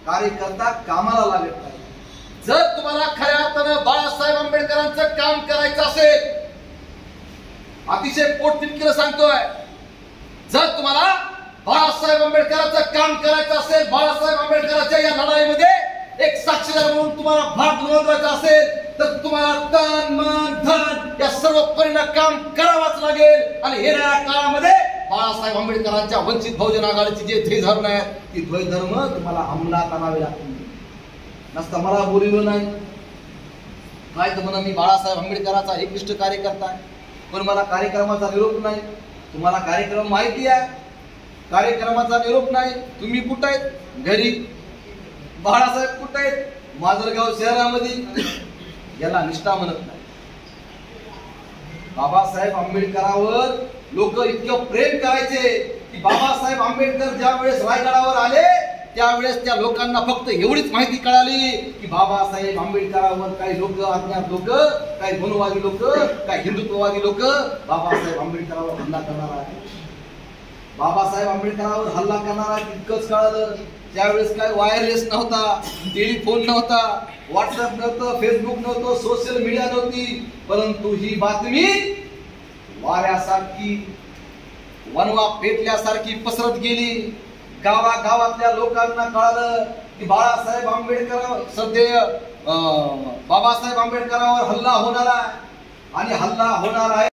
कार्यकर्ता कामाला लागत नाही। जर तुम्हाला खऱ्या अर्थानं बाळासाहेब आंबेडकरांचं काम करायचं असेल, अतिशय पोटतिडकीनं सांगतोय, जर तुम्हाला बाळासाहेब आंबेडकरांचं काम करायचं असेल, बाळासाहेब आंबेडकरांच्या या लढाईमध्ये एक साक्षीदार म्हणून तुम्हाला भाग नोंदवायचा असेल, तर तुम्हाला तन मन धन या सर्व परीने काम करावंच लागेल। आणि येणाऱ्या काळामध्ये बाळासाहेब आंबेडकरांच्या वंचित बहुजन आघाडीची जे ध्येयधर्म आहे, ती ध्येयधर्म तुम्हाला अंमलात आणावे लागतील। नसता मला बोलवलं नाही काय तर म्हणा मी बाळासाहेब आंबेडकरांचा एकनिष्ठ कार्यकर्ता आहे, पण मला कार्यक्रमाचा निरोप नाही। तुम्हाला कार्यक्रम माहिती आहे, कार्यक्रमाचा निरोप नाही। तुम्ही कुठे आहेत? घरी। बाळासाहेब कुठे आहेत? माजलगाव शहरामध्ये। याला निष्ठा म्हणत नाही। बाबासाहेब आंबेडकरांवर लोक इतकं प्रेम करायचे की बाबासाहेब आंबेडकर ज्या वेळेस रायगडावर आले त्यावेळेस त्या लोकांना फक्त एवढीच माहिती कळाली की बाबासाहेब आंबेडकरांवर काही लोक, अज्ञात लोक, काही मनोवादी लोक, काही हिंदुत्ववादी लोक बाबासाहेब आंबेडकरांवर हल्ला करणार आहे। बाबासाहेब आंबेडकरांवर हल्ला करणार आहे इतकंच कळालं। त्यावेळेस काय वायरलेस नव्हता, टेलिफोन नव्हता, व्हॉट्सअप नव्हतं, फेसबुक नव्हतं, सोशल मीडिया नव्हती, परंतु ही बातमी वाऱ्यासारखी, वनवा पेटल्यासारखी पसरत गेली। गावागावातल्या लोकांना कळालं की बाळासाहेब आंबेडकर सध्या बाबासाहेब आंबेडकरांवर हल्ला होणार आहे आणि हल्ला होणार आहे।